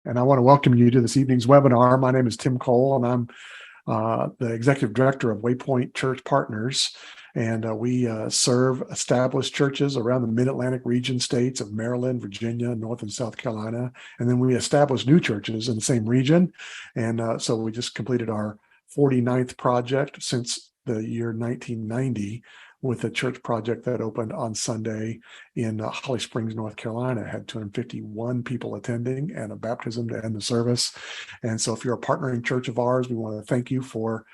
And I want to welcome you to this evening's webinar. My name is Tim Cole, and I'm the Executive Director of Waypoint Church Partners. And we serve established churches around the Mid-Atlantic region states of Maryland, Virginia, North and South Carolina. And then we establish new churches in the same region. And so we just completed our 49th project since the year 1990 with a church project that opened on Sunday in Holly Springs, North Carolina. It had 251 people attending and a baptism to end the service. And so if you're a partnering church of ours, we want to thank you for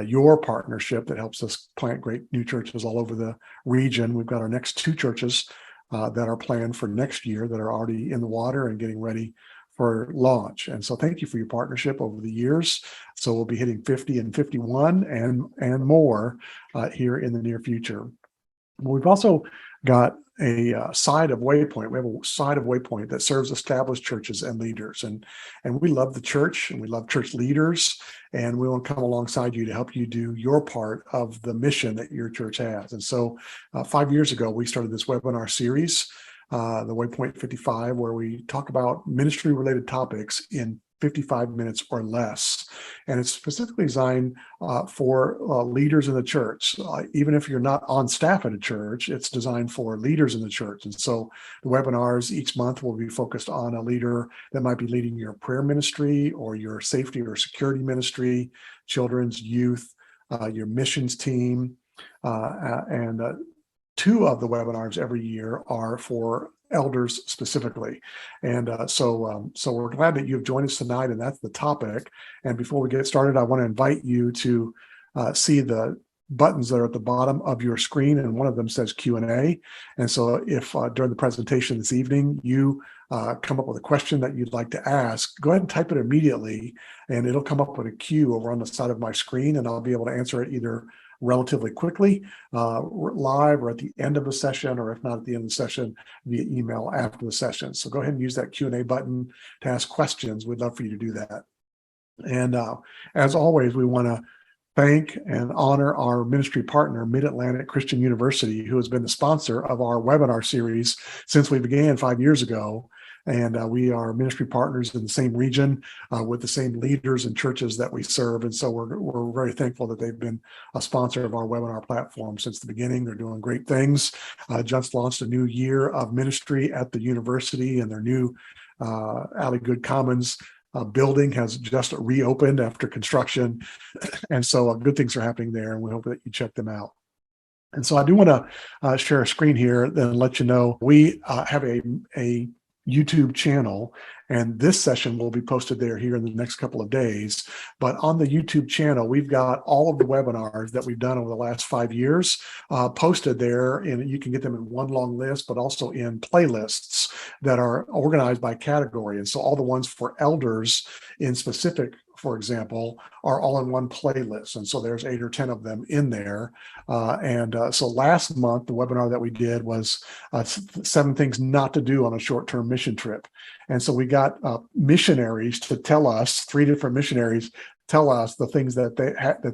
your partnership that helps us plant great new churches all over the region. We've got our next two churches that are planned for next year that are already in the water and getting ready for launch. And so thank you for your partnership over the years. So we'll be hitting 50 and 51 and more here in the near future. We've also got a side of Waypoint. We have a side of Waypoint that serves established churches and leaders. And we love the church and we love church leaders. And we want to come alongside you to help you do your part of the mission that your church has. And so 5 years ago, we started this webinar series, the Waypoint 55, where we talk about ministry related topics in 55 minutes or less. And it's specifically designed for leaders in the church. Even if you're not on staff at a church, it's designed for leaders in the church. And so the webinars each month will be focused on a leader that might be leading your prayer ministry or your safety or security ministry, children's, youth, your missions team, and two of the webinars every year are for elders specifically. And so we're glad that you've joined us tonight, and that's the topic. And before we get started, I want to invite you to see the buttons that are at the bottom of your screen, and one of them says Q&A. And so if during the presentation this evening, you come up with a question that you'd like to ask, go ahead and type it immediately, and it'll come up with a queue over on the side of my screen, and I'll be able to answer it either relatively quickly, live, or at the end of the session, or if not at the end of the session, via email after the session. So go ahead and use that Q&A button to ask questions. We'd love for you to do that. And as always, we want to thank and honor our ministry partner, Mid-Atlantic Christian University, who has been the sponsor of our webinar series since we began 5 years ago. And we are ministry partners in the same region with the same leaders and churches that we serve. And so we're very thankful that they've been a sponsor of our webinar platform since the beginning. They're doing great things. Just launched a new year of ministry at the university, and their new Alley Good Commons building has just reopened after construction. And so good things are happening there, and we hope that you check them out. And so I do want to share a screen here and let you know we have a YouTube channel, and this session will be posted there here in the next couple of days. But on the YouTube channel, we've got all of the webinars that we've done over the last 5 years posted there, and you can get them in one long list, but also in playlists that are organized by category. And so all the ones for elders in specific, for example, are all in one playlist. And so there's 8 or 10 of them in there. So last month, the webinar that we did was 7 things not to do on a short-term mission trip. And so we got missionaries to tell us, 3 different missionaries tell us the things that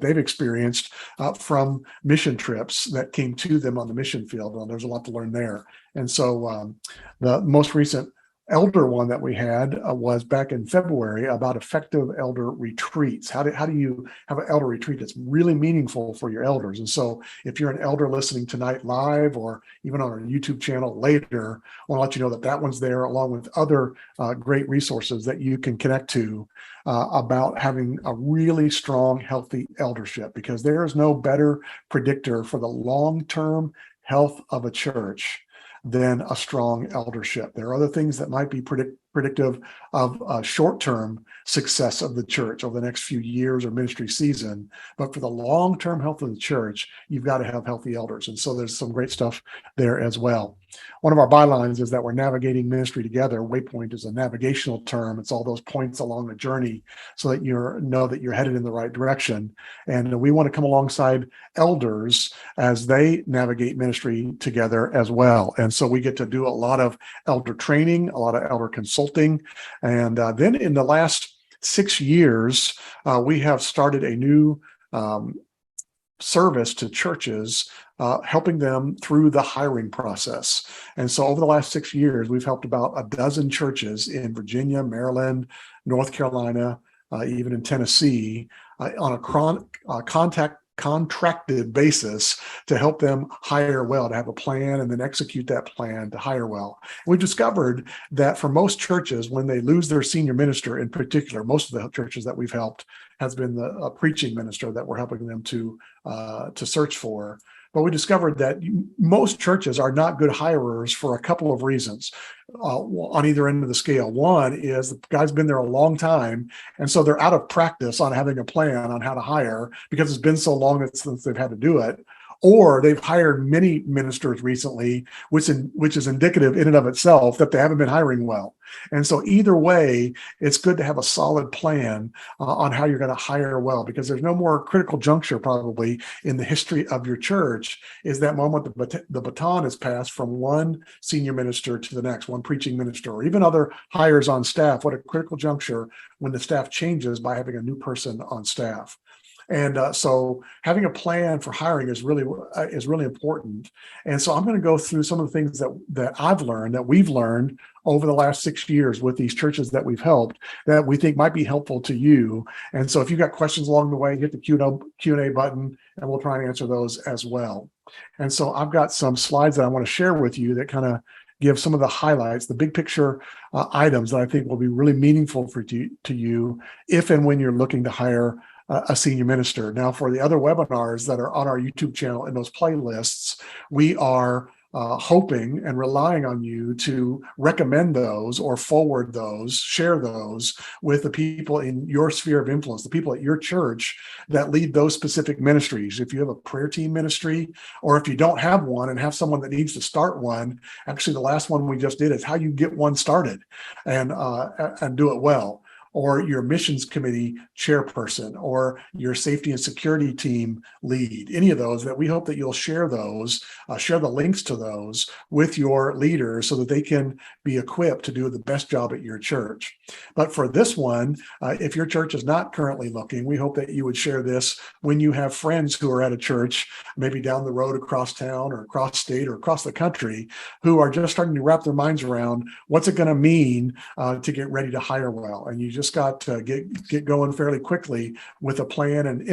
they've experienced from mission trips that came to them on the mission field. And there's a lot to learn there. And so the most recent elder one that we had was back in February about effective elder retreats. How do you have an elder retreat that's really meaningful for your elders? And so if you're an elder listening tonight live, or even on our YouTube channel later, I want to let you know that that one's there, along with other great resources that you can connect to about having a really strong, healthy eldership, because there is no better predictor for the long-term health of a church than a strong eldership. There are other things that might be predictive of short-term success of the church over the next few years or ministry season. But for the long-term health of the church, you've got to have healthy elders. And so there's some great stuff there as well. One of our bylines is that we're navigating ministry together. Waypoint is a navigational term. It's all those points along the journey so that you know that you're headed in the right direction. And we want to come alongside elders as they navigate ministry together as well. And so we get to do a lot of elder training, a lot of elder consulting. And then in the last 6 years, we have started a new service to churches, helping them through the hiring process. And so over the last 6 years, we've helped about a dozen churches in Virginia, Maryland, North Carolina, even in Tennessee, on a contracted basis to help them hire well, to have a plan and then execute that plan to hire well. We've discovered that for most churches, when they lose their senior minister in particular, most of the churches that we've helped has been a preaching minister that we're helping them to search for. But we discovered that most churches are not good hirers for a couple of reasons on either end of the scale. One is the guy's been there a long time, and so they're out of practice on having a plan on how to hire because it's been so long since they've had to do it. Or they've hired many ministers recently, which is indicative in and of itself that they haven't been hiring well. And so either way, it's good to have a solid plan on how you're going to hire well, because there's no more critical juncture probably in the history of your church is that moment the baton is passed from one senior minister to the next, one preaching minister, or even other hires on staff. What a critical juncture when the staff changes by having a new person on staff. And so having a plan for hiring is really important. And so I'm going to go through some of the things that I've learned, that we've learned over the last 6 years with these churches that we've helped, that we think might be helpful to you. And so if you've got questions along the way, hit the Q&A button, and we'll try and answer those as well. And so I've got some slides that I want to share with you that kind of give some of the highlights, the big picture items that I think will be really meaningful to you if and when you're looking to hire a senior minister. Now, for the other webinars that are on our YouTube channel in those playlists, we are hoping and relying on you to recommend those or forward those, share those with the people in your sphere of influence, the people at your church that lead those specific ministries. If you have a prayer team ministry, or if you don't have one and have someone that needs to start one, actually the last one we just did is how you get one started and do it well. Or your missions committee chairperson, or your safety and security team lead, any of those, that we hope that you'll share those, share the links to those with your leaders so that they can be equipped to do the best job at your church. But for this one, if your church is not currently looking, we hope that you would share this when you have friends who are at a church, maybe down the road, across town or across state or across the country, who are just starting to wrap their minds around what's it going to mean to get ready to hire well. And you just got to get going fairly quickly with a plan and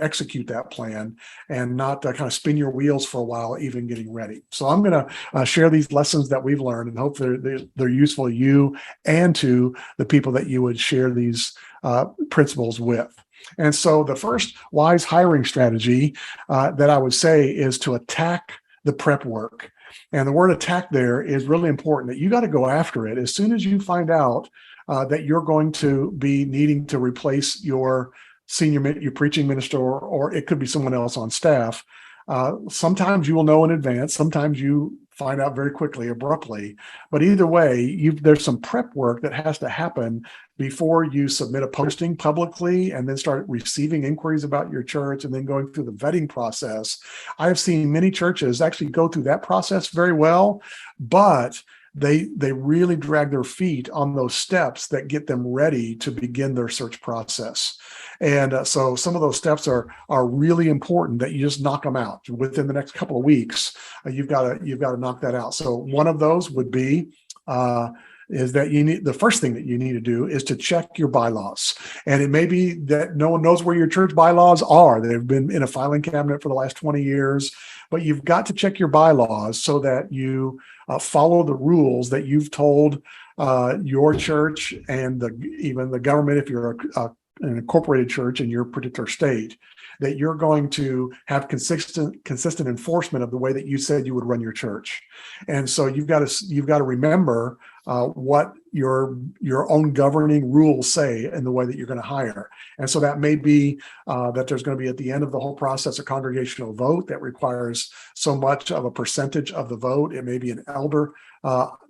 execute that plan, and not kind of spin your wheels for a while, even getting ready. So I'm going to share these lessons that we've learned, and hope they're useful to you and to the people that you would share these principles with. And so the first wise hiring strategy that I would say is to attack the prep work. And the word attack there is really important, that you got to go after it as soon as you find out that you're going to be needing to replace your preaching minister, or it could be someone else on staff. Sometimes you will know in advance. Sometimes you find out very quickly, abruptly. But either way, there's some prep work that has to happen before you submit a posting publicly and then start receiving inquiries about your church and then going through the vetting process. I have seen many churches actually go through that process very well, but they really drag their feet on those steps that get them ready to begin their search process. And so some of those steps are really important, that you just knock them out within the next couple of weeks. You've got to knock that out. So one of those would be is that the first thing that you need to do is to check your bylaws. And it may be that no one knows where your church bylaws are. They've been in a filing cabinet for the last 20 years, but you've got to check your bylaws so that you follow the rules that you've told your church and even the government, if you're an incorporated church in your particular state, that you're going to have consistent enforcement of the way that you said you would run your church. And so you've got to remember what your own governing rules say in the way that you're going to hire. And so that may be that there's going to be, at the end of the whole process, a congregational vote that requires so much of a percentage of the vote. It may be an elder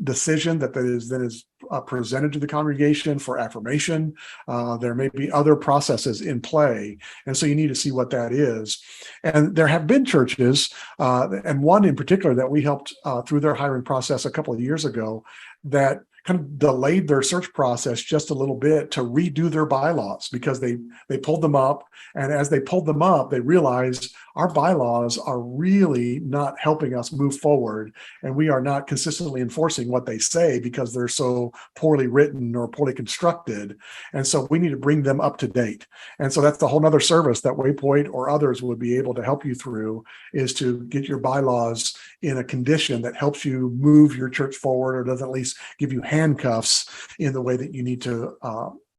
decision that is presented to the congregation for affirmation. There may be other processes in play. And so you need to see what that is. And there have been churches, and one in particular that we helped through their hiring process a couple of years ago, that kind of delayed their search process just a little bit to redo their bylaws, because they pulled them up. And as they pulled them up, they realized our bylaws are really not helping us move forward. And we are not consistently enforcing what they say because they're so poorly written or poorly constructed. And so we need to bring them up to date. And so that's a whole nother service that Waypoint or others would be able to help you through, is to get your bylaws in a condition that helps you move your church forward, or does at least give you handcuffs in the way that you need to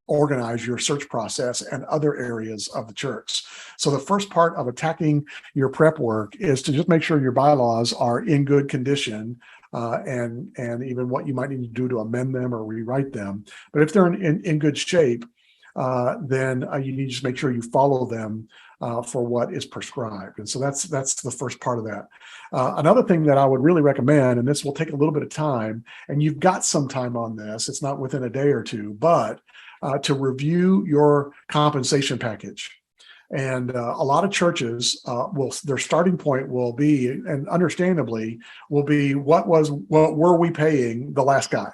organize your search process and other areas of the church. So the first part of attacking your prep work is to just make sure your bylaws are in good condition, and even what you might need to do to amend them or rewrite them. But if they're in good shape, then you need to just make sure you follow them for what is prescribed. And so that's the first part of that. Another thing that I would really recommend, and this will take a little bit of time, and you've got some time on this, it's not within a day or two, but to review your compensation package. And a lot of churches their starting point will be, and understandably, will be what were we paying the last guy?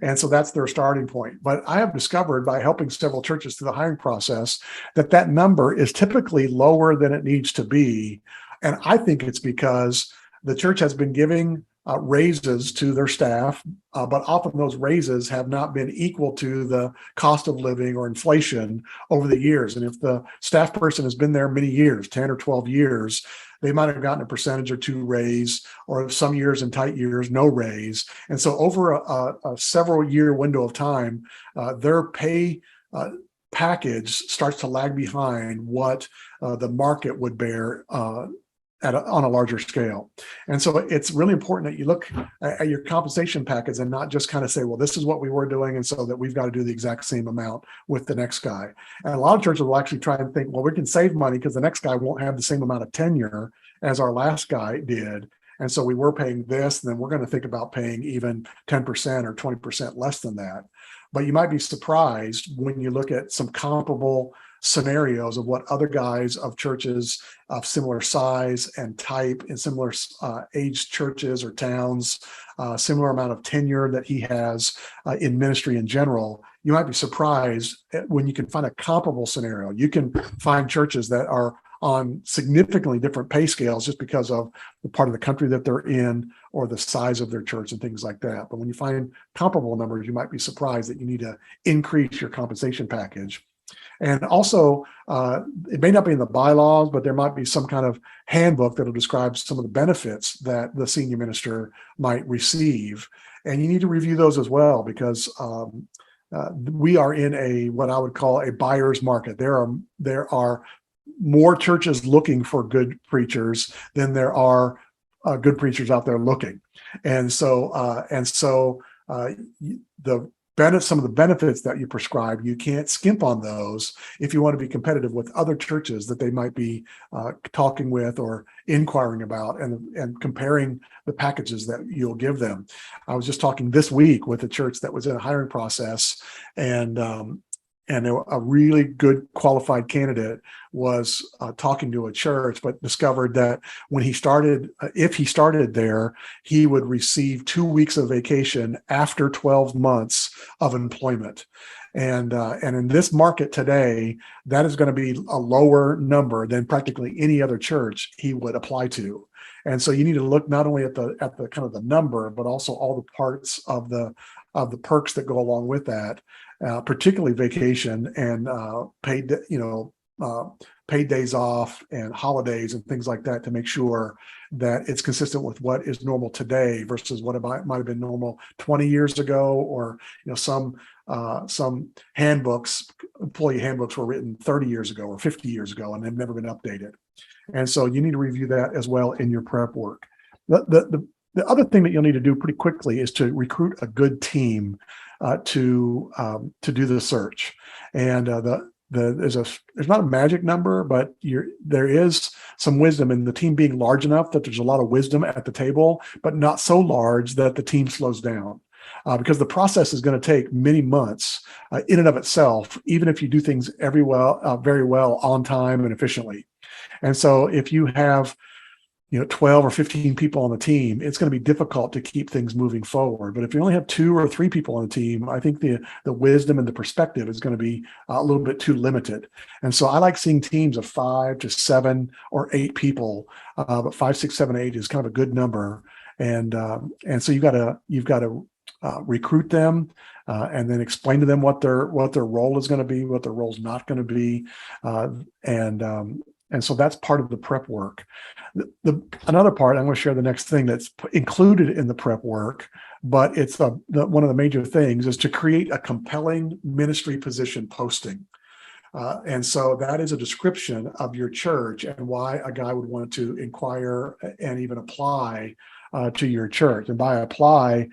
And so that's their starting point. But I have discovered, by helping several churches through the hiring process, that number is typically lower than it needs to be. And I think it's because the church has been giving raises to their staff, but often those raises have not been equal to the cost of living or inflation over the years. And if the staff person has been there many years, 10 or 12 years, they might have gotten a percentage or two raise, or some years and tight years, no raise. And so over a several year window of time, their pay package starts to lag behind what the market would bear on a larger scale. And so it's really important that you look at your compensation package and not just kind of say, well, this is what we were doing, and so that we've got to do the exact same amount with the next guy. And a lot of churches will actually try and think, well, we can save money because the next guy won't have the same amount of tenure as our last guy did. And so we were paying this, and then we're going to think about paying even 10% or 20% less than that. But you might be surprised when you look at some comparable scenarios of what other guys of churches of similar size and type in similar aged churches or towns, similar amount of tenure that he has in ministry in general. You might be surprised when you can find a comparable scenario. You can find churches that are on significantly different pay scales just because of the part of the country that they're in or the size of their church and things like that. But when you find comparable numbers, you might be surprised that you need to increase your compensation package. And also, it may not be in the bylaws, but there might be some kind of handbook that will describe some of the benefits that the senior minister might receive. And you need to review those as well, because we are in what I would call a buyer's market. There are more churches looking for good preachers than there are good preachers out there looking. And so some of the benefits that you prescribe, you can't skimp on those if you want to be competitive with other churches that they might be talking with or inquiring about, and comparing the packages that you'll give them. I was just talking this week with a church that was in a hiring process, and a really good qualified candidate was talking to a church, but discovered that when he started, if he started there, he would receive 2 weeks of vacation after 12 months of employment. And in this market today, that is going to be a lower number than practically any other church he would apply to. And so you need to look not only at the kind of the number, but also all the parts of the perks that go along with that, particularly vacation and paid days off and holidays and things like that, to make sure that it's consistent with what is normal today versus what it might have been normal 20 years ago, or some handbooks, employee handbooks, were written 30 years ago or 50 years ago, and they've never been updated. And so you need to review that as well in your prep work. The other thing that you'll need to do pretty quickly is to recruit a good team to do the search. And there's not a magic number, but there is some wisdom in the team being large enough that there's a lot of wisdom at the table, but not so large that the team slows down. Because the process is going to take many months in and of itself, even if you do things very well on time and efficiently. And so if you have 12 or 15 people on the team, it's going to be difficult to keep things moving forward. But if you only have 2 or 3 people on the team, I think the wisdom and the perspective is going to be a little bit too limited. And so I like seeing teams of 5 to 7 or 8 people, but 5, 6, 7, 8 is kind of a good number. And so you've got to recruit them, and then explain to them what their role is going to be, what their role is not going to be, and so that's part of the prep work. Another part, I'm going to share the next thing that's included in the prep work, but it's one of the major things is to create a compelling ministry position posting. And so that is a description of your church and why a guy would want to inquire and even apply to your church. And by apply,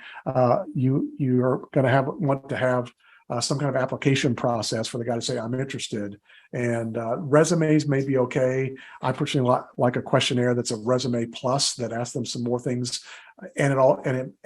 you are going to want to have some kind of application process for the guy to say, I'm interested. And resumes may be okay. I personally like a questionnaire that's a resume plus that asks them some more things. And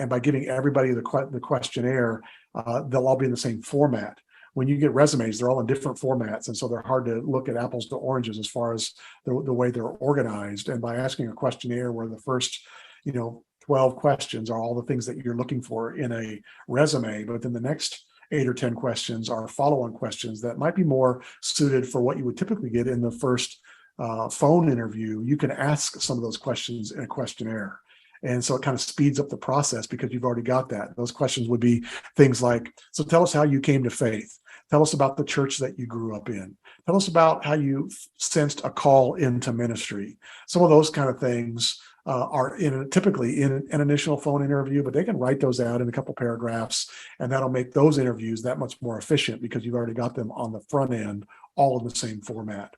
by giving everybody the questionnaire, they'll all be in the same format. When you get resumes, they're all in different formats. And so they're hard to look at apples to oranges as far as the way they're organized. And by asking a questionnaire where the first 12 questions are all the things that you're looking for in a resume, but then the next 8 or 10 questions are follow-on questions that might be more suited for what you would typically get in the first phone interview. You can ask some of those questions in a questionnaire. And so it kind of speeds up the process because you've already got that. Those questions would be things like, so tell us how you came to faith. Tell us about the church that you grew up in. Tell us about how you sensed a call into ministry. Some of those kind of things are typically in an initial phone interview, but they can write those out in a couple paragraphs, and that'll make those interviews that much more efficient because you've already got them on the front end, all in the same format.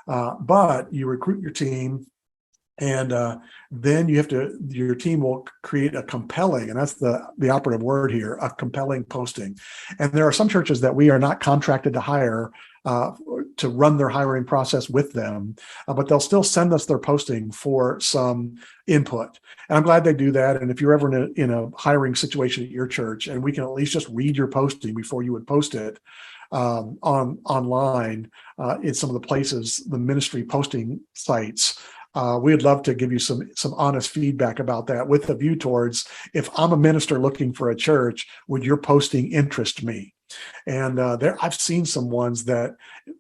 But you recruit your team, and then your team will create a compelling, and that's the operative word here, a compelling posting. And there are some churches that we are not contracted to hire to run their hiring process with them, but they'll still send us their posting for some input. And I'm glad they do that. And if you're ever in a hiring situation at your church, and we can at least just read your posting before you would post it online in some of the places, the ministry posting sites, we'd love to give you some honest feedback about that with a view towards, if I'm a minister looking for a church, would your posting interest me? And I've seen some ones that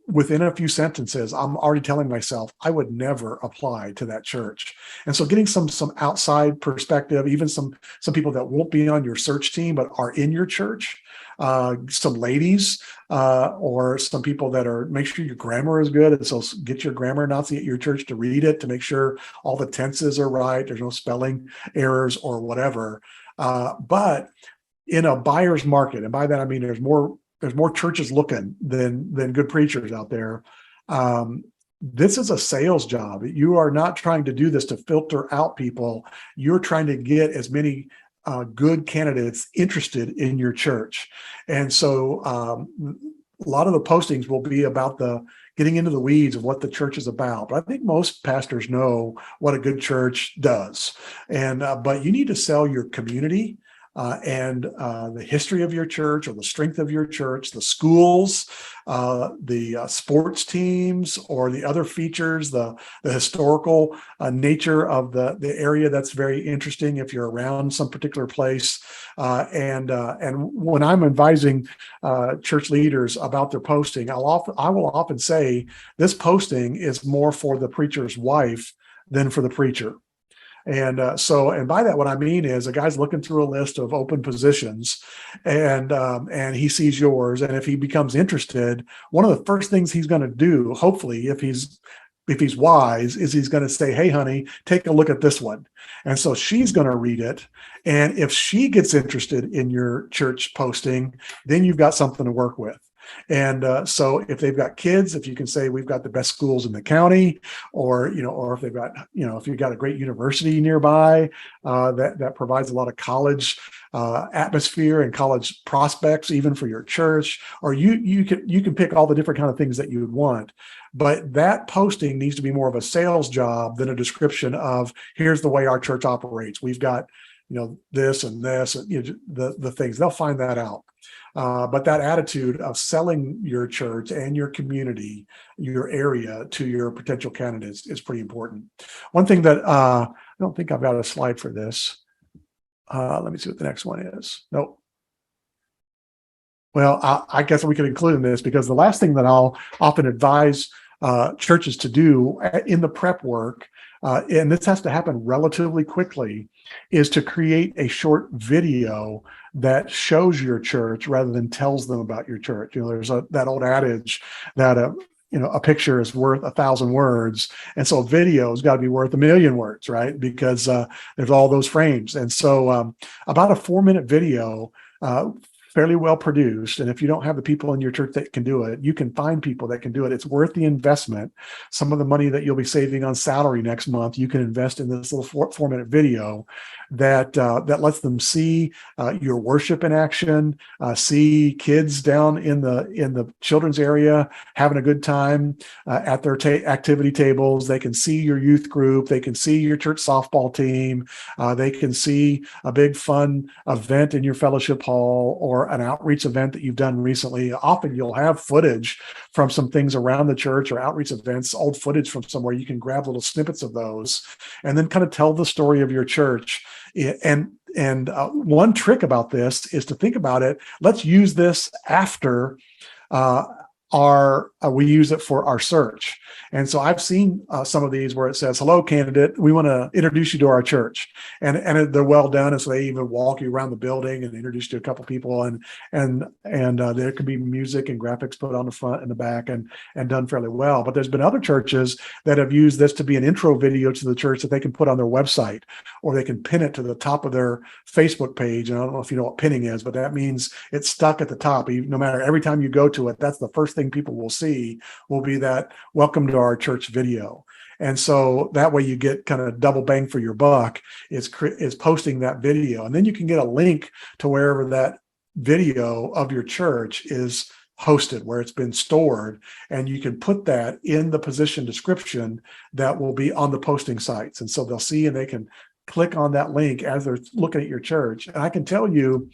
within a few sentences, I'm already telling myself I would never apply to that church. And so getting some outside perspective, even some people that won't be on your search team but are in your church, some ladies or some people that make sure your grammar is good. And so get your grammar Nazi at your church to read it, to make sure all the tenses are right. There's no spelling errors or whatever. But in a buyer's market, and by that I mean there's more churches looking than good preachers out there. This is a sales job. You are not trying to do this to filter out people. You're trying to get as many good candidates interested in your church. And so a lot of the postings will be about getting into the weeds of what the church is about. But I think most pastors know what a good church does. And but you need to sell your community and the history of your church, or the strength of your church, the schools, the sports teams, or the other features, the historical nature of the area that's very interesting if you're around some particular place. And when I'm advising church leaders about their posting, I will often say this posting is more for the preacher's wife than for the preacher. And by that, what I mean is a guy's looking through a list of open positions, and he sees yours. And if he becomes interested, one of the first things he's going to do, hopefully, if he's wise, is he's going to say, hey, honey, take a look at this one. And so she's going to read it. And if she gets interested in your church posting, then you've got something to work with. And so if they've got kids, if you can say we've got the best schools in the county, or if they've got, if you've got a great university nearby that provides a lot of college atmosphere and college prospects, even for your church, or you can pick all the different kind of things that you would want. But that posting needs to be more of a sales job than a description of, here's the way our church operates. We've got this and this, and the things. They'll find that out. But that attitude of selling your church and your community, your area to your potential candidates is pretty important. One thing that I don't think I've got a slide for this. Let me see what the next one is. Nope. Well, I guess we could include in this, because the last thing that I'll often advise churches to do in the prep work, and this has to happen relatively quickly, is to create a short video that shows your church rather than tells them about your church. There's that old adage that a picture is worth 1,000 words, and so a video has got to be worth 1,000,000 words, right? Because there's all those frames, and so about a 4-minute video. Fairly well produced. And if you don't have the people in your church that can do it, you can find people that can do it. It's worth the investment. Some of the money that you'll be saving on salary next month, you can invest in this little 4-minute video that lets them see your worship in action, see kids down in the children's area having a good time at their activity tables. They can see your youth group. They can see your church softball team. They can see a big fun event in your fellowship hall, or an outreach event that you've done recently. Often you'll have footage from some things around the church or outreach events, old footage from somewhere. You can grab little snippets of those and then kind of tell the story of your church. And one trick about this is to think about it. Let's use this after we use it for our search. And so I've seen some of these where it says, "Hello, candidate, we want to introduce you to our church." And they're well done. And so they even walk you around the building and introduce you to a couple people. And there can be music and graphics put on the front and the back and done fairly well. But there's been other churches that have used this to be an intro video to the church that they can put on their website, or they can pin it to the top of their Facebook page. And I don't know if you know what pinning is, but that means it's stuck at the top. No matter, every time you go to it, that's the first thing people will see, will be that "Welcome to our church" video. And so that way you get kind of double bang for your buck, is posting that video. And then you can get a link to wherever that video of your church is hosted, where it's been stored, and you can put that in the position description that will be on the posting sites. And so they'll see, and they can click on that link as they're looking at your church. And I can tell you,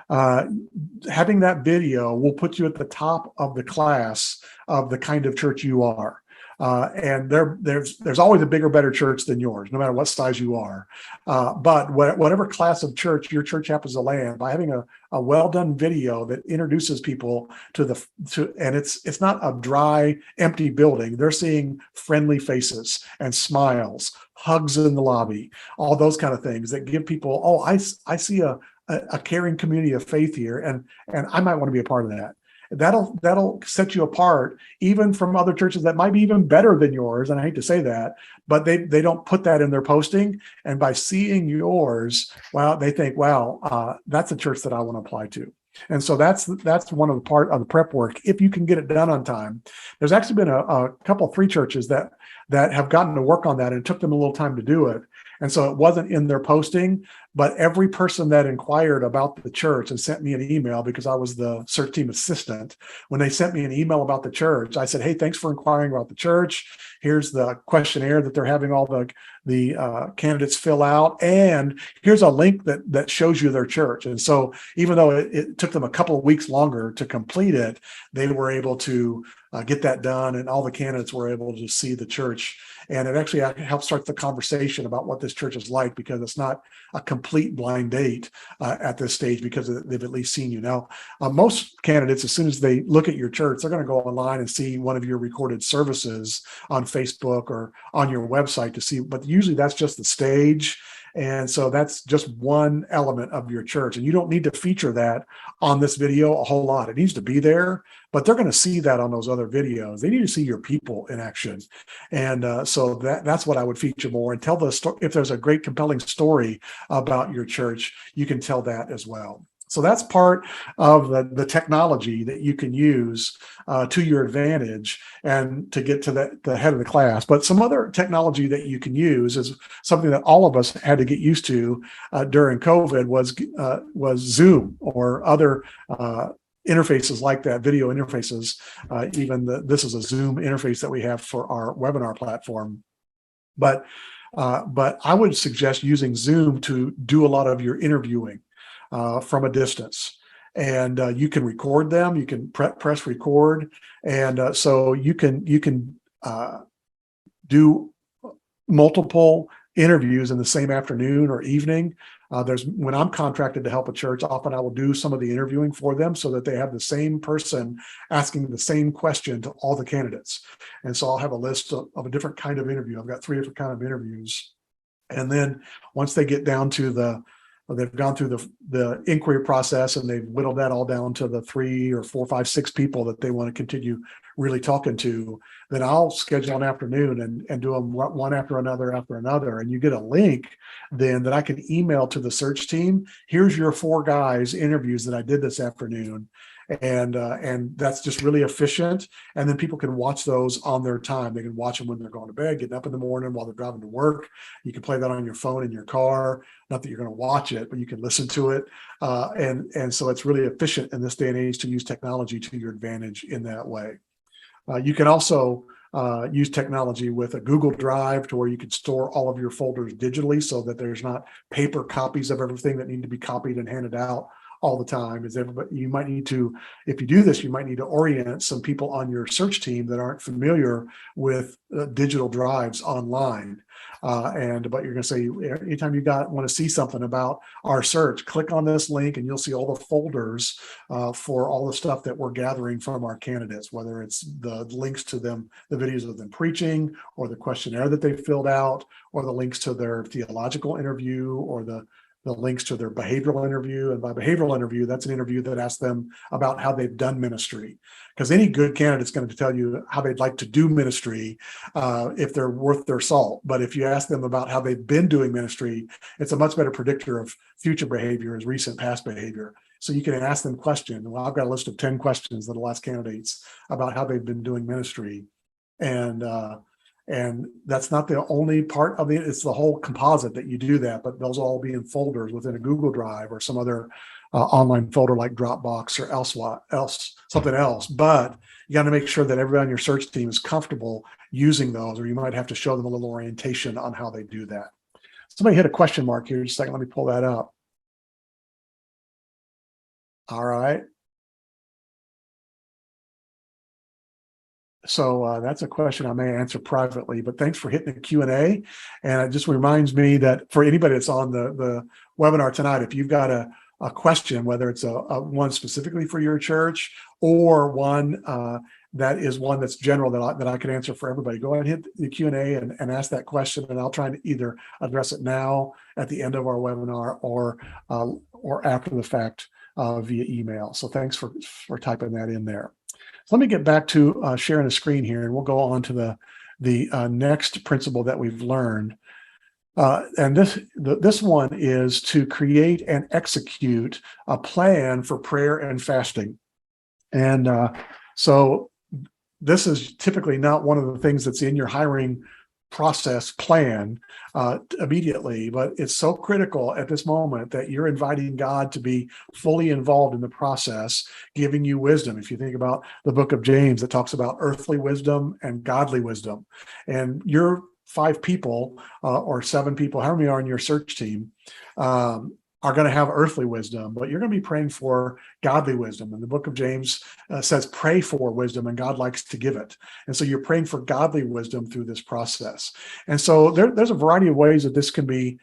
having that video will put you at the top of the class of the kind of church you are. And there's always a bigger, better church than yours, no matter what size you are. But whatever class of church your church happens to land, by having a well done video that introduces people and it's not a dry, empty building. They're seeing friendly faces and smiles, hugs in the lobby, all those kind of things that give people, "Oh, I see a caring community of faith here, and I might want to be a part of that." That'll set you apart even from other churches that might be even better than yours. And I hate to say that, but they don't put that in their posting. And by seeing yours, well, they think, "Wow, that's a church that I want to apply to." And so that's one of the part of the prep work, if you can get it done on time. There's actually been a couple, 3 churches that have gotten to work on that, and it took them a little time to do it. And so it wasn't in their posting, but every person that inquired about the church and sent me an email, because I was the search team assistant, when they sent me an email about the church, I said, "Hey, thanks for inquiring about the church. Here's the questionnaire that they're having all the candidates fill out. And here's a link that shows you their church." And so even though it took them a couple of weeks longer to complete it, they were able to get that done, and all the candidates were able to see the church. And it actually helped start the conversation about what this church is like, because it's not a complete blind date at this stage, because they've at least seen you. Now, most candidates, as soon as they look at your church, they're going to go online and see one of your recorded services on Facebook or on your website to see, but usually that's just the stage. And so that's just one element of your church. And you don't need to feature that on this video a whole lot. It needs to be there, but they're going to see that on those other videos. They need to see your people in action. And so that's what I would feature more, and tell the story. If there's a great, compelling story about your church, you can tell that as well. So that's part of the technology that you can use to your advantage and to get to the head of the class. But some other technology that you can use is something that all of us had to get used to during COVID was Zoom or other interfaces like that, video interfaces. This is a Zoom interface that we have for our webinar platform. But I would suggest using Zoom to do a lot of your interviewing from a distance. and you can record them. You can press record, and so you can do multiple interviews in the same afternoon or evening. When I'm contracted to help a church, often I will do some of the interviewing for them so that they have the same person asking the same question to all the candidates. And so I'll have a list of a different kind of interview. I've got 3 different kind of interviews. And then once they get down to they've gone through the inquiry process and they've whittled that all down to the 3 or 4, 5, 6 people that they want to continue really talking to, then I'll schedule an afternoon and do them one after another. And you get a link then that I can email to the search team. Here's your 4 guys interviews that I did this afternoon. And that's just really efficient. And then people can watch those on their time. They can watch them when they're going to bed, getting up in the morning while they're driving to work. You can play that on your phone in your car. Not that you're going to watch it, but you can listen to it. And so it's really efficient in this day and age to use technology to your advantage in that way. You can also use technology with a Google Drive to where you can store all of your folders digitally so that there's not paper copies of everything that need to be copied and handed out all the time. You might need to, if you do this, you might need to orient some people on your search team that aren't familiar with digital drives online. But you're going to say, anytime you want to see something about our search, click on this link and you'll see all the folders for all the stuff that we're gathering from our candidates, whether it's the links to them, the videos of them preaching, or the questionnaire that they filled out, or the links to their theological interview, or the links to their behavioral interview. And by behavioral interview, that's an interview that asks them about how they've done ministry. Because any good candidate's going to tell you how they'd like to do ministry if they're worth their salt. But if you ask them about how they've been doing ministry, it's a much better predictor of future behavior as recent past behavior. So you can ask them questions. Well, I've got a list of 10 questions that I'll ask candidates about how they've been doing ministry. And that's not the only part of it's the whole composite that you do that, but those will all be in folders within a Google Drive or some other online folder like Dropbox or something else. But you got to make sure that everybody on your search team is comfortable using those, or you might have to show them a little orientation on how they do that. Somebody hit a question mark here. Just a second, let me pull that up. All right. So that's a question I may answer privately, but thanks for hitting the Q&A. And it just reminds me that for anybody that's on the webinar tonight, if you've got a question, whether it's a one specifically for your church or one that is one that's general that I can answer for everybody, go ahead and hit the Q&A and ask that question, and I'll try to either address it now at the end of our webinar or after the fact via email. So thanks for typing that in there. So let me get back to sharing the screen here, and we'll go on to the next principle that we've learned. And this one is to create and execute a plan for prayer and fasting. And so this is typically not one of the things that's in your hiring process plan immediately, but it's so critical at this moment that you're inviting God to be fully involved in the process, giving you wisdom. If you think about the book of James, that talks about earthly wisdom and godly wisdom, and your 5 people or 7 people, however many are on your search team, are going to have earthly wisdom, but you're going to be praying for godly wisdom. And the book of James says, pray for wisdom, and God likes to give it. And so you're praying for godly wisdom through this process. And so there's a variety of ways that this can be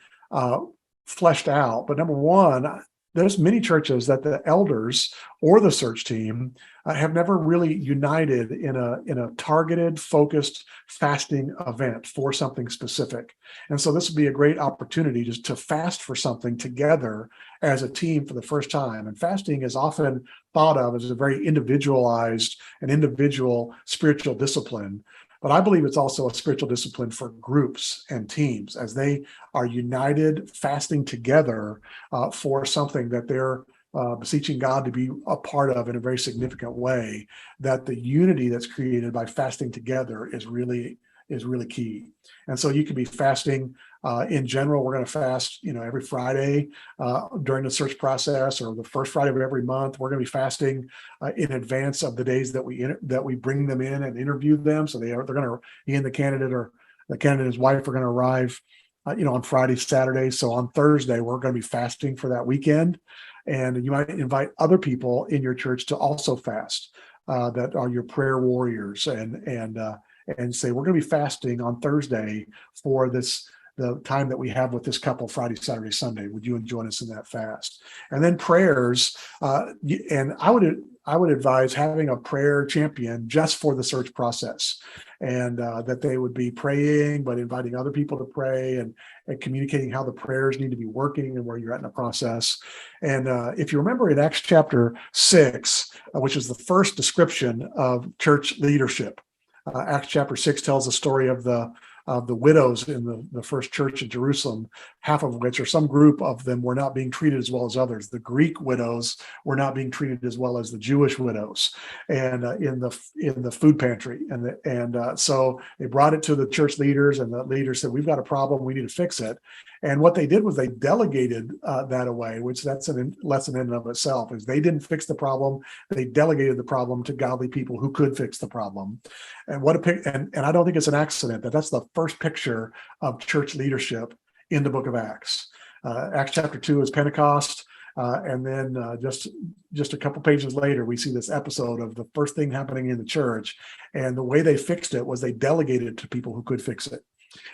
fleshed out. But number one, there's many churches that the elders or the search team have never really united in a targeted, focused fasting event for something specific. And so this would be a great opportunity just to fast for something together as a team for the first time. And fasting is often thought of as a very individualized and individual spiritual discipline. But I believe it's also a spiritual discipline for groups and teams as they are united, fasting together for something that they're beseeching God to be a part of in a very significant way. That the unity that's created by fasting together is really key. And so you can be fasting in general. We're going to fast, every Friday during the search process, or the first Friday of every month. We're going to be fasting in advance of the days that we bring them in and interview them. So they're going to, he and the candidate or the candidate and his wife are going to arrive, on Friday, Saturday. So on Thursday, we're going to be fasting for that weekend. And you might invite other people in your church to also fast, that are your prayer warriors, and say, we're going to be fasting on Thursday for the time that we have with this couple Friday, Saturday, Sunday. Would you join us in that fast? And then prayers, and I would advise having a prayer champion just for the search process, and that they would be praying, but inviting other people to pray, and communicating how the prayers need to be working and where you're at in the process. And if you remember in Acts chapter 6, which is the first description of church leadership, Acts chapter 6 tells the story of the widows in the first church in Jerusalem, half of which, or some group of them, were not being treated as well as others. The Greek widows were not being treated as well as the Jewish widows, and in the food pantry. And so they brought it to the church leaders, and the leaders said, "We've got a problem. We need to fix it." And what they did was they delegated that away, which that's a lesson in and of itself. Is they didn't fix the problem; they delegated the problem to godly people who could fix the problem. And and I don't think it's an accident that that's the first picture of church leadership in the book of Acts. Acts chapter 2 is Pentecost, and then just a couple pages later, we see this episode of the first thing happening in the church. And the way they fixed it was they delegated it to people who could fix it.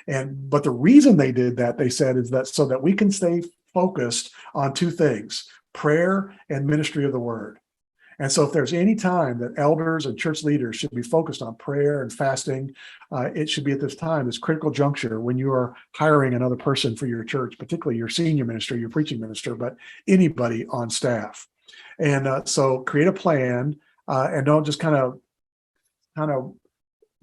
But the reason they did that, they said, is that so that we can stay focused on two things: prayer and ministry of the word. And so if there's any time that elders and church leaders should be focused on prayer and fasting, it should be at this time, this critical juncture when you are hiring another person for your church, particularly your senior minister, your preaching minister, but anybody on staff. And so create a plan, and don't just kind of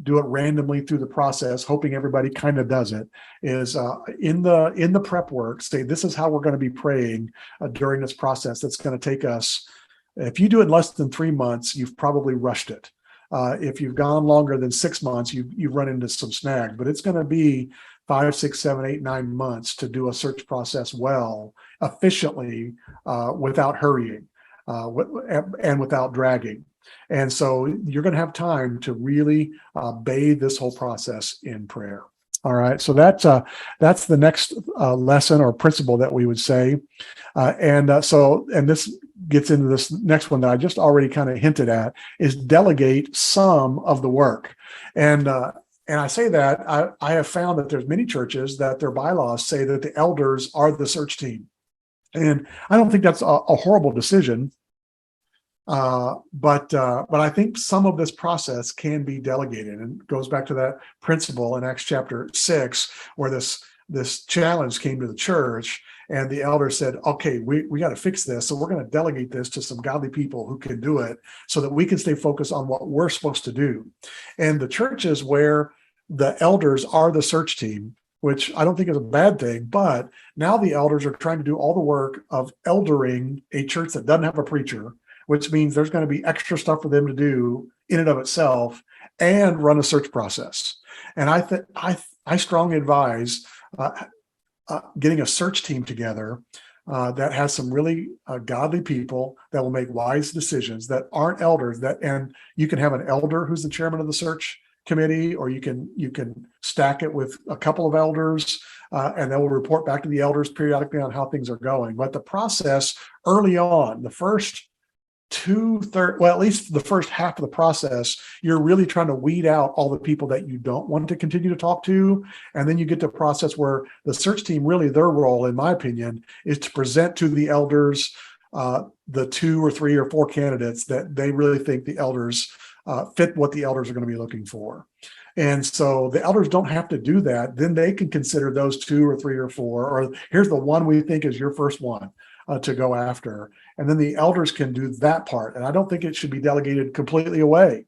do it randomly through the process, hoping everybody kind of does it. Is in the prep work, say, this is how we're going to be praying during this process. That's going to take us. If you do it in less than 3 months, you've probably rushed it. If you've gone longer than 6 months, you've run into some snags. But it's going to be 5, 6, 7, 8, 9 months to do a search process well, efficiently, without hurrying, and without dragging. And so you're going to have time to really bathe this whole process in prayer. All right, so that's the next lesson or principle that we would say, and this gets into this next one that I just already kind of hinted at, is delegate some of the work. And I say that I have found that there's many churches that their bylaws say that the elders are the search team, and I don't think that's a horrible decision. But I think some of this process can be delegated, and it goes back to that principle in Acts chapter 6, where this challenge came to the church, and the elders said, "Okay, we got to fix this, so we're going to delegate this to some godly people who can do it, so that we can stay focused on what we're supposed to do." And the churches where the elders are the search team, which I don't think is a bad thing, but now the elders are trying to do all the work of eldering a church that doesn't have a preacher, which means there's going to be extra stuff for them to do in and of itself, and run a search process. And I strongly advise getting a search team together that has some really godly people that will make wise decisions, that aren't elders. And you can have an elder who's the chairman of the search committee, or you can stack it with a couple of elders, and they will report back to the elders periodically on how things are going. But the process early on, the first at least the first half of the process, you're really trying to weed out all the people that you don't want to continue to talk to. And then you get to a process where the search team, really their role, in my opinion, is to present to the elders the 2 or 3 or 4 candidates that they really think the elders fit what the elders are going to be looking for. And so the elders don't have to do that. Then they can consider those 2 or 3 or 4, or here's the one we think is your first one to go after. And then the elders can do that part. And I don't think it should be delegated completely away.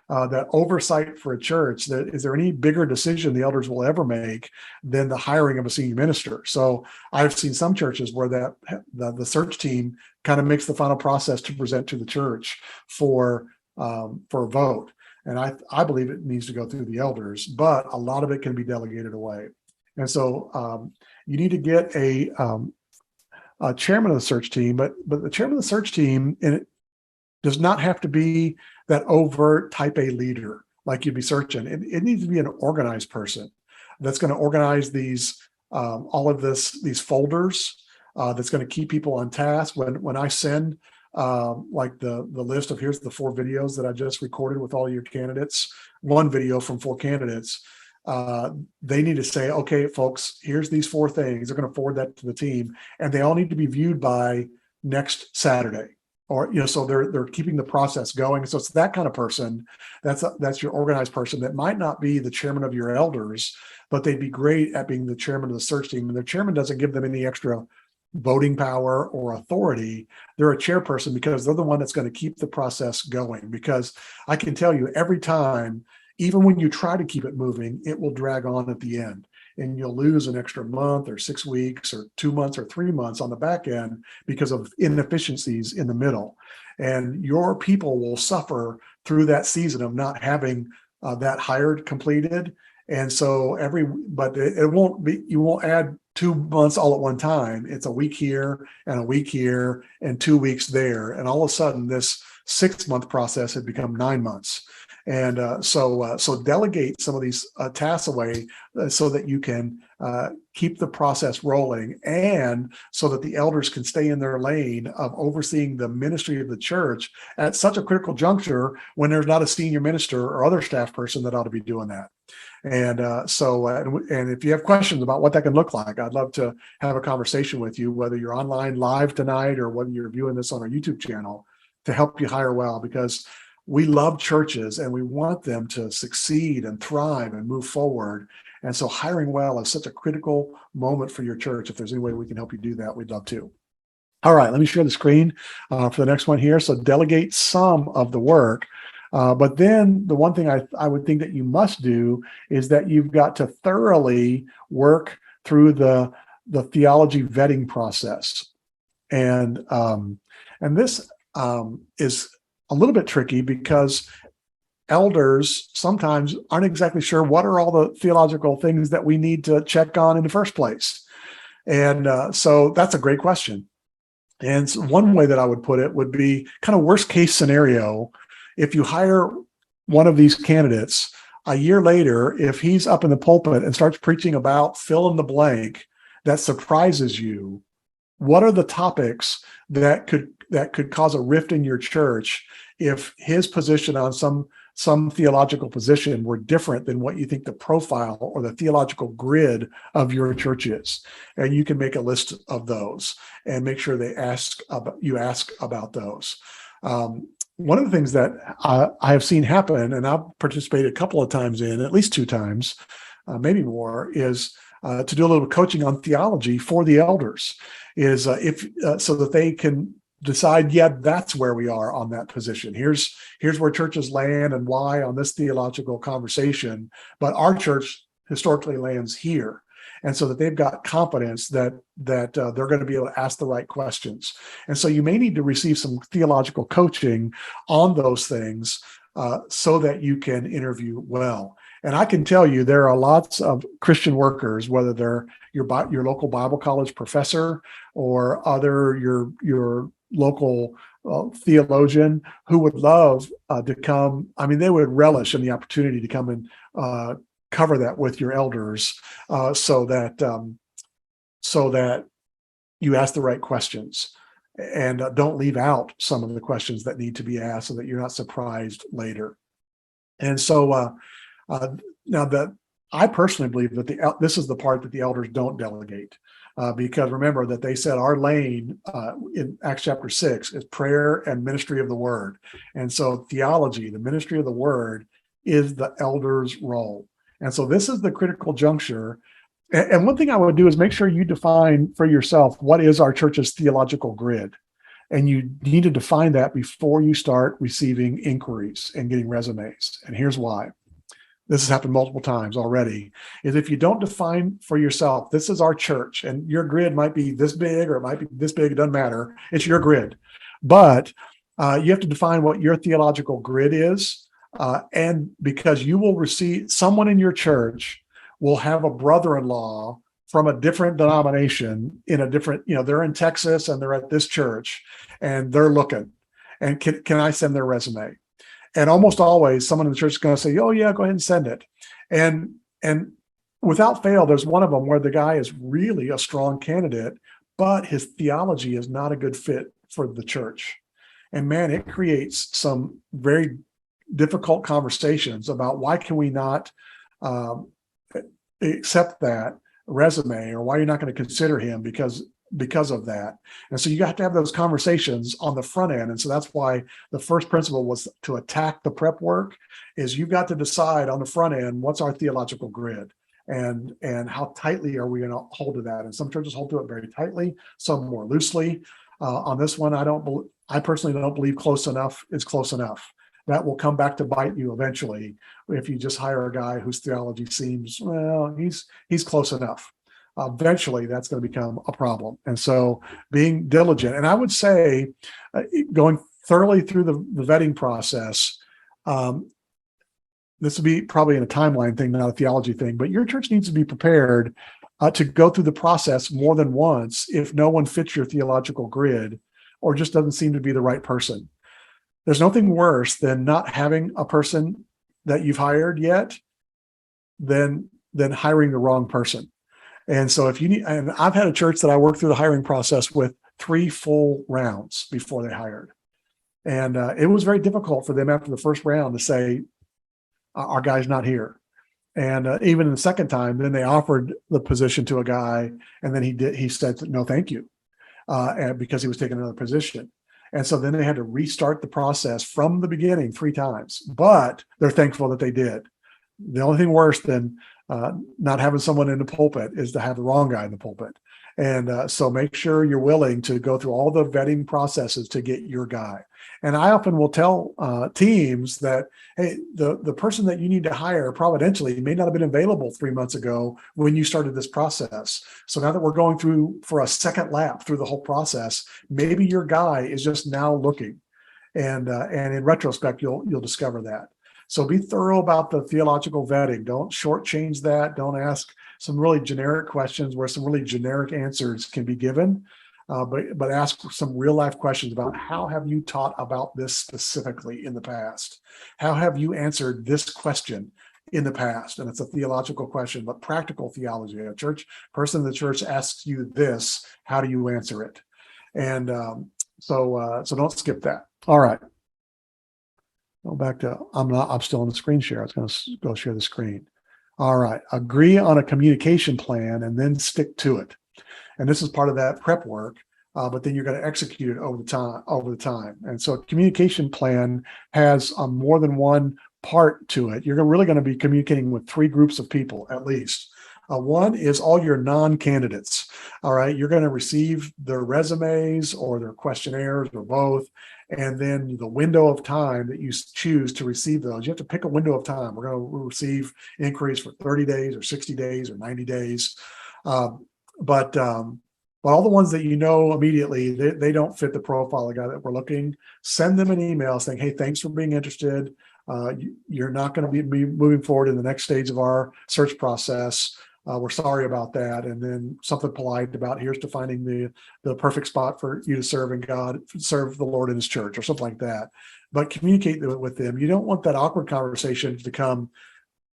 That oversight for a church, is there any bigger decision the elders will ever make than the hiring of a senior minister? So I've seen some churches where the search team kind of makes the final process to present to the church for a vote. And I believe it needs to go through the elders, but a lot of it can be delegated away. And so you need to get a chairman of the search team, but the chairman of the search team, and it does not have to be that overt type A leader like you'd be searching. It needs to be an organized person that's going to organize these folders that's going to keep people on task. When I send like the list of here's the 4 videos that I just recorded with all your candidates, 1 video from 4 candidates, they need to say, okay, folks, here's these 4 things. They're going to forward that to the team, and they all need to be viewed by next Saturday. Or, so they're keeping the process going. So it's that kind of person. That's your organized person that might not be the chairman of your elders, but they'd be great at being the chairman of the search team. And the chairman doesn't give them any extra voting power or authority. They're a chairperson because they're the one that's going to keep the process going. Because I can tell you, every time, even when you try to keep it moving, it will drag on at the end. And you'll lose an extra month or 6 weeks or 2 months or 3 months on the back end because of inefficiencies in the middle. And your people will suffer through that season of not having that hired completed. And so but it won't be, you won't add 2 months all at one time. It's a week here and a week here and 2 weeks there. And all of a sudden this 6-month process had become 9 months. And so delegate some of these tasks away so that you can keep the process rolling, and so that the elders can stay in their lane of overseeing the ministry of the church at such a critical juncture when there's not a senior minister or other staff person that ought to be doing that. And and if you have questions about what that can look like, I'd love to have a conversation with you, whether you're online live tonight or whether you're viewing this on our YouTube channel, to help you hire well, because we love churches and we want them to succeed and thrive and move forward. And so hiring well is such a critical moment for your church. If there's any way we can help you do that, we'd love to. All right, let me share the screen for the next one here. So delegate some of the work. But then the one thing I would think that you must do is that you've got to thoroughly work through the theology vetting process. And this is a little bit tricky because elders sometimes aren't exactly sure what are all the theological things that we need to check on in the first place. And so that's a great question. And so one way that I would put it would be kind of worst case scenario. If you hire one of these candidates, a year later, if he's up in the pulpit and starts preaching about fill in the blank that surprises you, what are the topics that could cause a rift in your church if his position on some theological position were different than what you think the profile or the theological grid of your church is? And you can make a list of those and make sure you ask about those. One of the things that I have seen happen, and I've participated a couple of times in, at least 2 times, maybe more, is to do a little coaching on theology for the elders, is so that they can decide, that's where we are on that position. Here's where churches land and why on this theological conversation, but our church historically lands here. And so that they've got confidence that they're going to be able to ask the right questions. And so you may need to receive some theological coaching on those things so that you can interview well. And I can tell you there are lots of Christian workers, whether they're your local Bible college professor or your local theologian, who would love to come. I mean, they would relish in the opportunity to come and cover that with your elders, so that you ask the right questions and don't leave out some of the questions that need to be asked so that you're not surprised later. And so now that I personally believe that this is the part that the elders don't delegate, because remember that they said our lane in Acts chapter 6 is prayer and ministry of the word. And so theology, the ministry of the word, is the elders' role. And so this is the critical juncture. And one thing I would do is make sure you define for yourself what is our church's theological grid. And you need to define that before you start receiving inquiries and getting resumes. And here's why. This has happened multiple times already, is if you don't define for yourself, this is our church, and your grid might be this big or it might be this big, it doesn't matter. It's your grid. But you have to define what your theological grid is. And because you will receive, someone in your church will have a brother-in-law from a different denomination in a different, they're in Texas and they're at this church and they're looking, and can I send their resume? And almost always someone in the church is going to say, oh yeah, go ahead and send it. And without fail, there's one of them where the guy is really a strong candidate, but his theology is not a good fit for the church. And man, it creates some very difficult conversations about why can we not accept that resume, or why you're not going to consider him because of that. And so you have to have those conversations on the front end. And so that's why the first principle was to attack the prep work, is you've got to decide on the front end, what's our theological grid, and how tightly are we going to hold to that. And some churches hold to it very tightly, some more loosely. On this one, I personally don't believe close enough is close enough. That will come back to bite you eventually if you just hire a guy whose theology seems, well, he's close enough. Eventually that's going to become a problem. And so being diligent, and I would say going thoroughly through the vetting process, this would be probably in a timeline thing, not a theology thing, but your church needs to be prepared to go through the process more than once if no one fits your theological grid or just doesn't seem to be the right person. There's nothing worse than not having a person that you've hired yet than hiring the wrong person. And so if you need, and I've had a church that I worked through the hiring process with 3 full rounds before they hired. And it was very difficult for them after the first round to say, our guy's not here. And even in the second time, then they offered the position to a guy, and then he said, no, thank you, because he was taking another position. And so then they had to restart the process from the beginning 3 times, but they're thankful that they did. The only thing worse than not having someone in the pulpit is to have the wrong guy in the pulpit. And so make sure you're willing to go through all the vetting processes to get your guy. And I often will tell teams that, hey, the person that you need to hire providentially may not have been available 3 months ago when you started this process. So now that we're going through for a second lap through the whole process, maybe your guy is just now looking. And in retrospect, you'll discover that. So be thorough about the theological vetting. Don't shortchange that. Don't ask some really generic questions where some really generic answers can be given. But ask some real life questions about how have you taught about this specifically in the past? How have you answered this question in the past? And it's a theological question, but practical theology. A person in the church asks you this, how do you answer it? And so don't skip that. All right. Go back to, I'm still on the screen share. I was going to go share the screen. All right. Agree on a communication plan and then stick to it. And this is part of that prep work, but then you're going to execute it over the time. And so a communication plan has more than one part to it. You're really going to be communicating with 3 groups of people at least. One is all your non-candidates. All right. You're going to receive their resumes or their questionnaires or both. And then the window of time that you choose to receive those, you have to pick a window of time. We're going to receive inquiries for 30 days or 60 days or 90 days. But all the ones that you know immediately, they don't fit the profile of the guy that we're looking, send them an email saying, hey, thanks for being interested. You're not going to be moving forward in the next stage of our search process. We're sorry about that. And then something polite about here's to finding the perfect spot for you to serve the Lord in his church or something like that. But communicate with them. You don't want that awkward conversation to come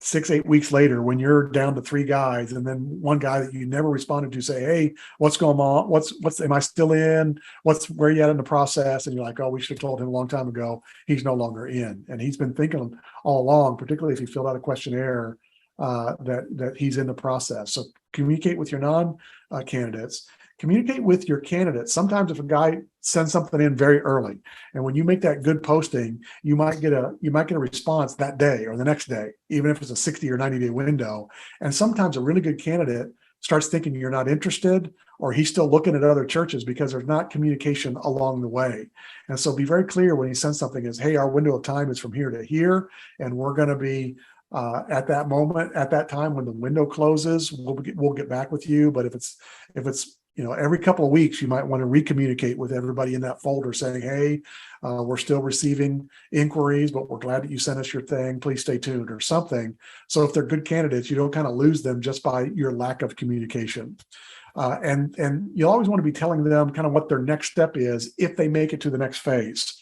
6-8 weeks later when you're down to 3 guys, and then one guy that you never responded to say, hey, what's going on? What's am I still in? Where are you at in the process? And you're like, oh, we should have told him a long time ago. He's no longer in. And he's been thinking all along, particularly if he filled out a questionnaire, that he's in the process. So communicate with your non-candidates. Communicate with your candidates. Sometimes if a guy sends something in very early, and when you make that good posting, you might get a response that day or the next day, even if it's a 60 or 90 day window. And sometimes a really good candidate starts thinking you're not interested, or he's still looking at other churches because there's not communication along the way. And so be very clear when he sends something is, hey, our window of time is from here to here, and we're going to be at that moment, at that time when the window closes, we'll get back with you. But if it's every couple of weeks, you might want to recommunicate with everybody in that folder saying, hey, we're still receiving inquiries, but we're glad that you sent us your thing. Please stay tuned or something. So if they're good candidates, you don't kind of lose them just by your lack of communication. And you'll always want to be telling them kind of what their next step is if they make it to the next phase.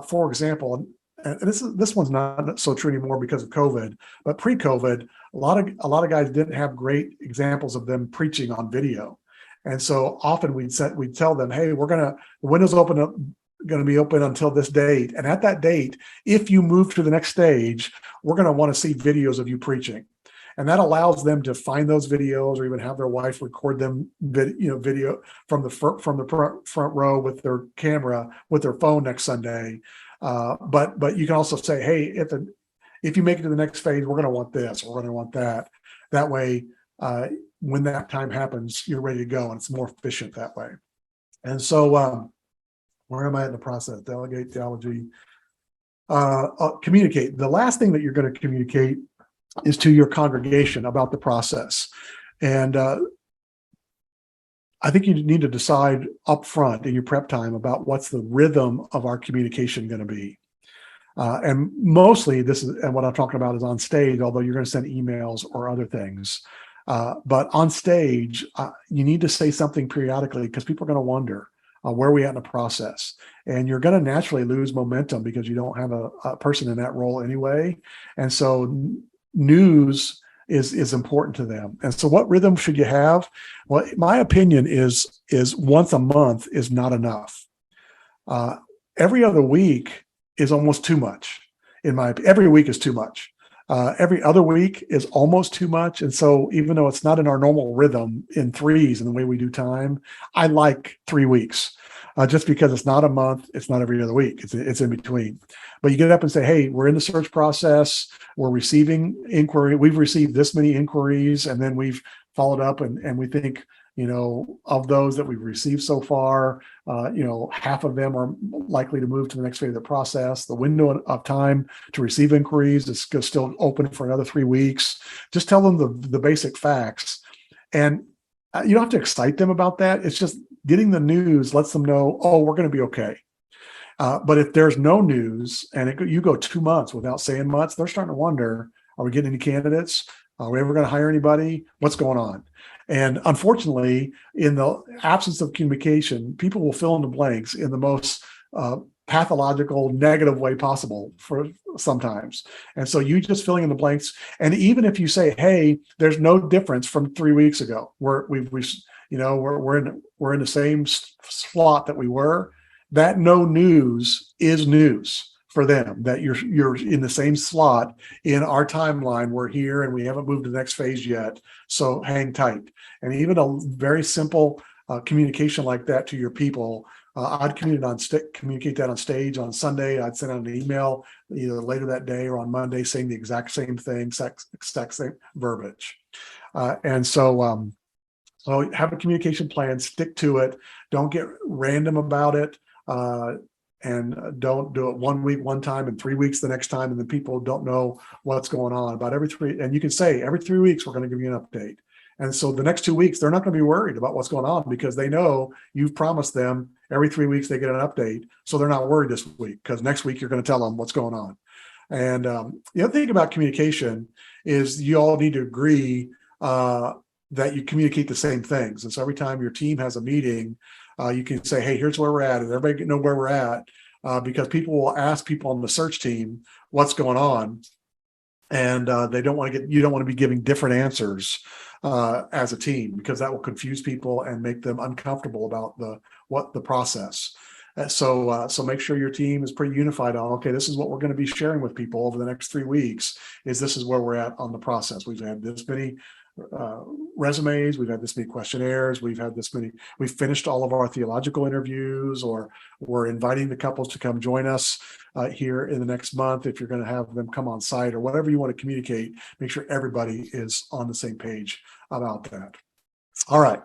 For example, and this one's not so true anymore because of COVID, but pre-COVID, a lot of guys didn't have great examples of them preaching on video. And so often we'd tell them, hey, the window's going to be open until this date. And at that date, if you move to the next stage, we're going to want to see videos of you preaching. And that allows them to find those videos, or even have their wife record them, video from the front row with their camera, with their phone next Sunday. But you can also say, hey, if you make it to the next phase, we're going to want this, we're going to want that. That way, when that time happens, you're ready to go, and it's more efficient that way. And so, where am I in the process? Delegate, theology, communicate. The last thing that you're going to communicate is to your congregation about the process. And I think you need to decide up front in your prep time about what's the rhythm of our communication going to be. And mostly and what I'm talking about is on stage, although you're going to send emails or other things. But on stage, you need to say something periodically, because people are going to wonder where are we at in the process. And you're going to naturally lose momentum because you don't have a person in that role anyway. And so news is important to them. And so what rhythm should you have? Well, my opinion is once a month is not enough. Every other week is almost too much. Every week is too much. Every other week is almost too much. And so even though it's not in our normal rhythm in threes in the way we do time, I like 3 weeks. Just because it's not a month, it's not every other week, it's in between. But you get up and say, hey, we're in the search process, we're receiving inquiry, we've received this many inquiries, and then we've followed up, and we think, of those that we've received so far, half of them are likely to move to the next phase of the process. The window of time to receive inquiries is still open for another 3 weeks. Just tell them the basic facts. And you don't have to excite them about that. It's just getting the news lets them know, oh, we're going to be okay. But if there's no news and you go 2 months without saying much, they're starting to wonder, are we getting any candidates? Are we ever going to hire anybody? What's going on? And unfortunately, in the absence of communication, people will fill in the blanks in the most pathological, negative way possible for sometimes. And so you just filling in the blanks. And even if you say, hey, there's no difference from 3 weeks ago, we're in the same slot that we were, that no news is news for them, that you're in the same slot in our timeline. We're here and we haven't moved to the next phase yet. So hang tight. And even a very simple communication like that to your people, I'd communicate that on stage on Sunday. I'd send out an email either later that day or on Monday saying the exact same thing, exact same verbiage. And so have a communication plan, stick to it. Don't get random about it. And don't do it 1 week one time and 3 weeks the next time, and then people don't know what's going on. About and you can say every 3 weeks we're going to give you an update. And so the next 2 weeks they're not going to be worried about what's going on, because they know you've promised them every 3 weeks they get an update. So they're not worried this week, because next week you're going to tell them what's going on. And the other thing about communication is you all need to agree that you communicate the same things. And so every time your team has a meeting, you can say, hey, here's where we're at, and everybody can know where we're at, because people will ask people on the search team what's going on, and you don't want to be giving different answers as a team, because that will confuse people and make them uncomfortable about the process. So make sure your team is pretty unified on, okay, this is what we're going to be sharing with people over the next 3 weeks. This is where we're at on the process. We've had this many resumes, we've had this many questionnaires, we've finished all of our theological interviews, or we're inviting the couples to come join us here in the next month if you're going to have them come on site, or whatever you want to communicate. Make sure everybody is on the same page about that. All right,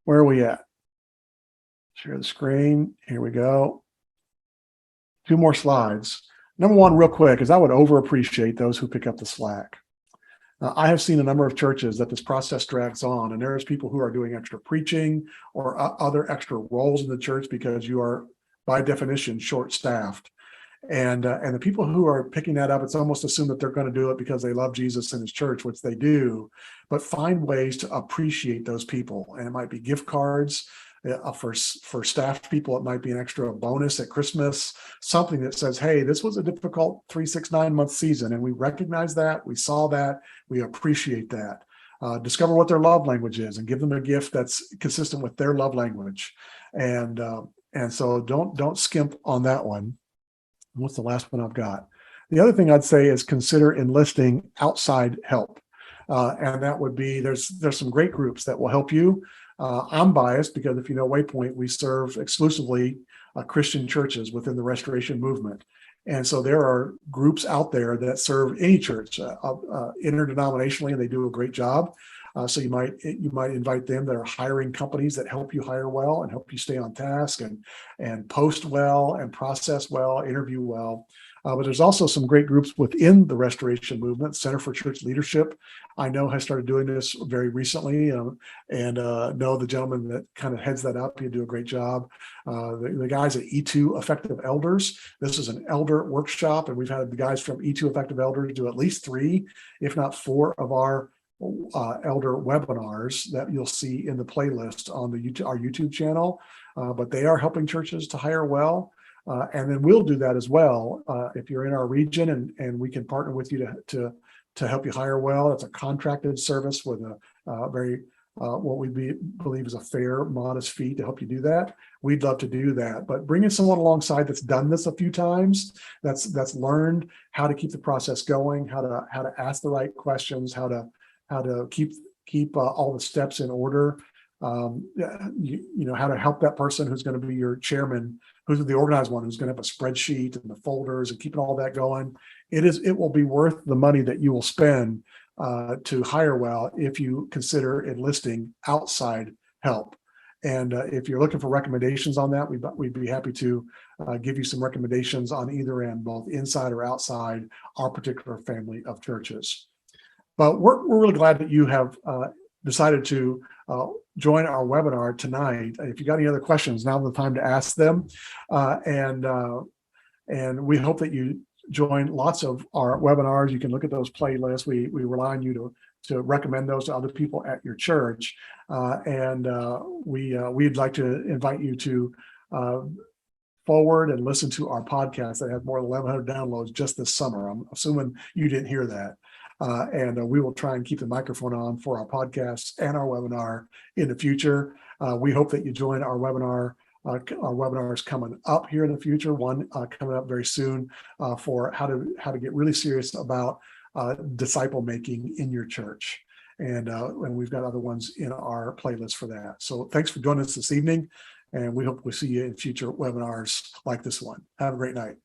where are we at? Share the screen. Here we go. 2 more slides. Number one, real quick, is I would overappreciate those who pick up the slack. I have seen a number of churches that this process drags on, and there's people who are doing extra preaching or other extra roles in the church because you are, by definition, short-staffed. And the people who are picking that up, it's almost assumed that they're going to do it because they love Jesus and his church, which they do, but find ways to appreciate those people. And it might be gift cards. For staff people, it might be an extra bonus at Christmas, something that says, hey, this was a difficult 3, 6, 9 month season, and we recognize that, we saw that, we appreciate that. Discover what their love language is and give them a gift that's consistent with their love language. And so don't skimp on that one. What's the last one I've got? The other thing I'd say is consider enlisting outside help. And that would be, there's some great groups that will help you. I'm biased because if you know Waypoint, we serve exclusively Christian churches within the Restoration movement. And so there are groups out there that serve any church interdenominationally, and they do a great job. So you might invite them. That are hiring companies that help you hire well and help you stay on task and post well and process well, interview well. But there's also some great groups within the Restoration movement. Center for Church Leadership, I know, has started doing this very recently, and know the gentleman that kind of heads that up. You do a great job. The guys at E2 Effective Elders, this is an elder workshop, and we've had the guys from E2 Effective Elders do at least 3, if not 4 of our elder webinars that you'll see in the playlist on our YouTube channel. But they are helping churches to hire well. And then we'll do that as well if you're in our region, and we can partner with you to help you hire well. It's a contracted service with a very what we believe is a fair, modest fee to help you do that. We'd love to do that, but bringing someone alongside that's done this a few times, that's learned how to keep the process going, how to ask the right questions, how to keep all the steps in order. You know, how to help that person who's going to be your chairman, who's the organized one, who's going to have a spreadsheet and the folders and keeping all that going. It will be worth the money that you will spend to hire well if you consider enlisting outside help. And if you're looking for recommendations on that, we'd be happy to give you some recommendations on either end, both inside or outside our particular family of churches. But we're really glad that you have decided to join our webinar tonight. If you got any other questions, now's the time to ask them. And we hope that you join lots of our webinars. You can look at those playlists. We rely on you to recommend those to other people at your church. We'd like to invite you to forward and listen to our podcast that has more than 1,100 downloads just this summer. I'm assuming you didn't hear that. We will try and keep the microphone on for our podcasts and our webinar in the future. We hope that you join our webinar. Our webinars coming up here in the future. One coming up very soon for how to get really serious about disciple making in your church, and we've got other ones in our playlist for that. So thanks for joining us this evening, and we hope we see you in future webinars like this one. Have a great night.